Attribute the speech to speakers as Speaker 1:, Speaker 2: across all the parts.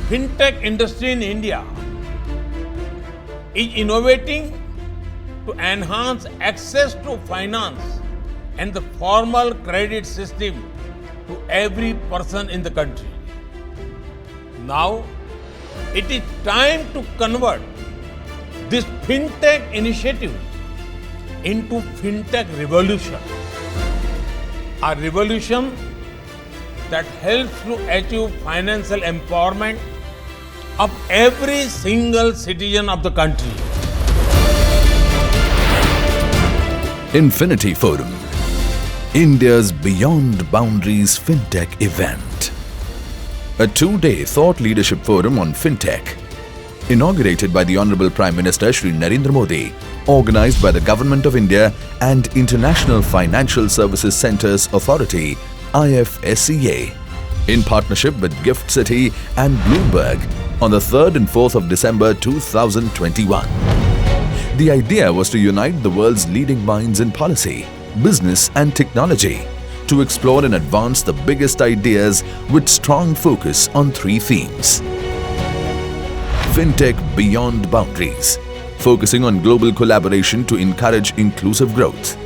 Speaker 1: fintech industry in India is innovating to enhance access to finance and the formal credit system to every person in the country. Now, it is time to convert this fintech initiative into fintech revolution. A revolution that helps to achieve financial empowerment of every single citizen of the country.
Speaker 2: Infinity Forum, India's Beyond Boundaries FinTech event. A two-day thought leadership forum on FinTech, inaugurated by the Honorable Prime Minister Shri Narendra Modi, organized by the Government of India and International Financial Services Centres Authority, IFSCA, in partnership with Gift City and Bloomberg on the 3rd and 4th of December 2021. The idea was to unite the world's leading minds in policy, business and technology to explore and advance the biggest ideas with strong focus on three themes. FinTech Beyond Boundaries, focusing on global collaboration to encourage inclusive growth.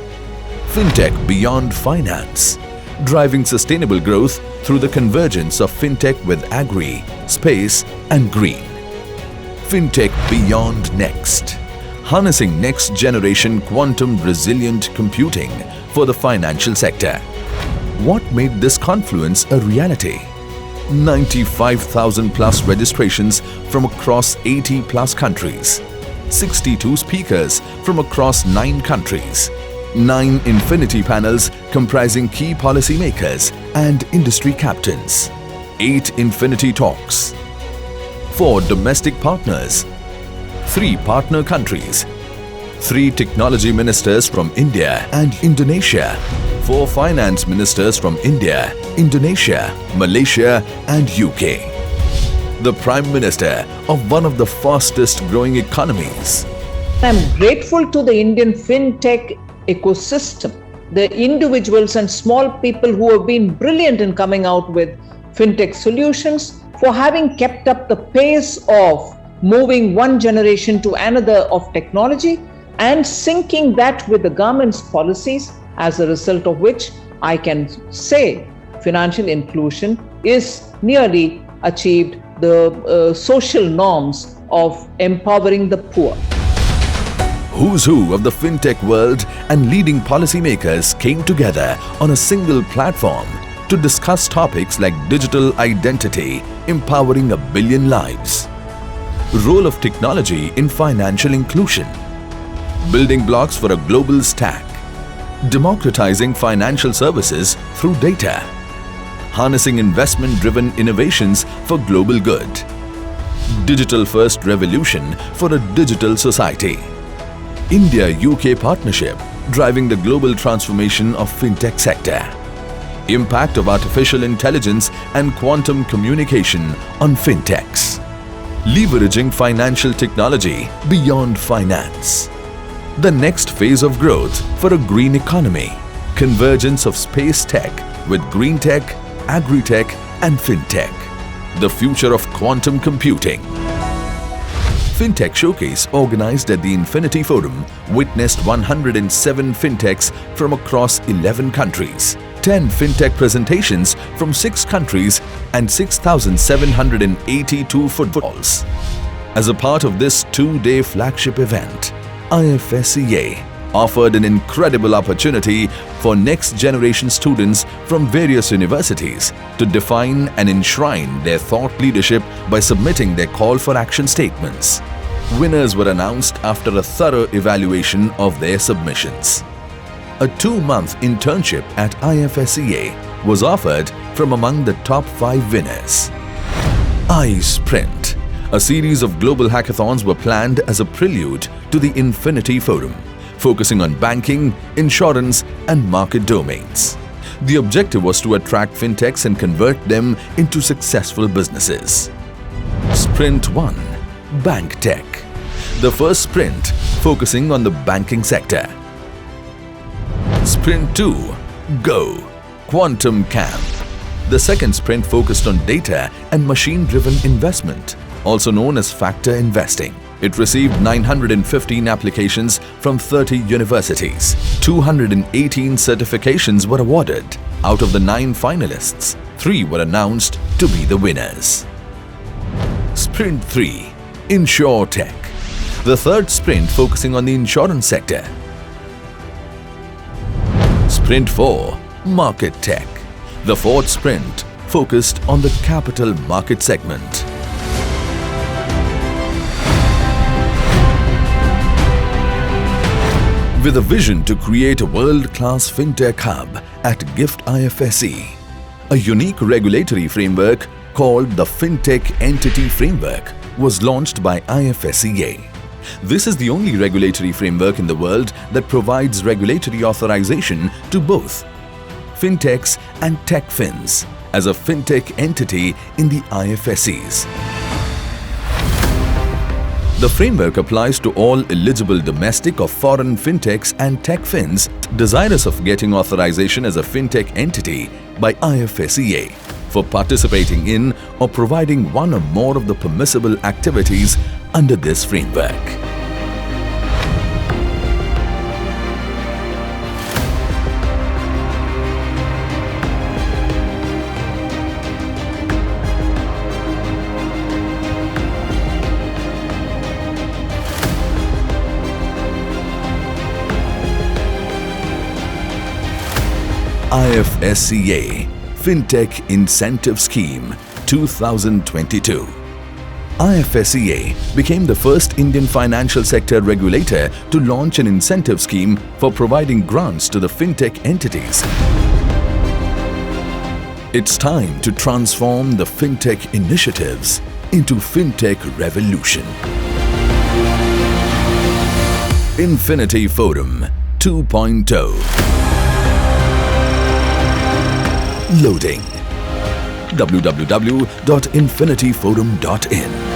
Speaker 2: FinTech Beyond Finance, driving sustainable growth through the convergence of FinTech with Agri, Space and Green. FinTech Beyond Next, harnessing next-generation quantum resilient computing for the financial sector. What made this confluence a reality? 95,000 plus registrations from across 80 plus countries, 62 speakers from across 9 countries, 9 Infinity panels comprising key policymakers and industry captains, 8 Infinity talks, 4 domestic partners, 3 partner countries, 3 technology ministers from India and Indonesia, 4 finance ministers from India, Indonesia, Malaysia and UK. The Prime Minister of one of the fastest growing economies.
Speaker 3: I'm grateful to the Indian FinTech ecosystem, the individuals and small people who have been brilliant in coming out with FinTech solutions, for having kept up the pace of moving one generation to another of technology and syncing that with the government's policies, as a result of which I can say financial inclusion is nearly achieved the social norms of empowering the poor.
Speaker 2: Who's who of the FinTech world and leading policymakers came together on a single platform to discuss topics like digital identity, empowering 1 billion lives, role of technology in financial inclusion, building blocks for a global stack, democratizing financial services through data, harnessing investment-driven innovations for global good, digital-first revolution for a digital society, India-UK partnership driving the global transformation of FinTech sector, impact of artificial intelligence and quantum communication on FinTechs, leveraging financial technology beyond finance. The next phase of growth for a green economy, convergence of space tech with green tech, agri-tech and fintech. The future of quantum computing. FinTech Showcase organized at the Infinity Forum witnessed 107 fintechs from across 11 countries, 10 fintech presentations from 6 countries and 6,782 footfalls. As a part of this 2-day flagship event, IFSCA offered an incredible opportunity for next-generation students from various universities to define and enshrine their thought leadership by submitting their call for action statements. Winners were announced after a thorough evaluation of their submissions. A 2-month internship at IFSCA was offered from among the top 5 winners. iSprint. A series of global hackathons were planned as a prelude to the Infinity Forum, focusing on banking, insurance and market domains. The objective was to attract fintechs and convert them into successful businesses. Sprint 1. Bank Tech. The first sprint focusing on the banking sector. Sprint 2. Go. Quantum Camp. The second sprint focused on data and machine-driven investment, also known as factor investing. It received 915 applications from 30 universities. 218 certifications were awarded. Out of the 9 finalists, 3 were announced to be the winners. Sprint 3. Insure Tech. The third sprint focusing on the insurance sector. Sprint 4. Market Tech. The fourth sprint focused on the capital market segment. With a vision to create a world-class fintech hub at GIFT IFSC, a unique regulatory framework called the Fintech Entity Framework was launched by IFSCA. This is the only regulatory framework in the world that provides regulatory authorization to both fintechs and tech fins as a fintech entity in the IFSCs. The framework applies to all eligible domestic or foreign fintechs and tech fins desirous of getting authorization as a fintech entity by IFSCA for participating in or providing one or more of the permissible activities under this framework. IFSCA Fintech Incentive Scheme 2022. IFSCA became the first Indian financial sector regulator to launch an incentive scheme for providing grants to the fintech entities. It's time to transform the fintech initiatives into fintech revolution. Infinity Forum 2.0. Loading. www.infinityforum.in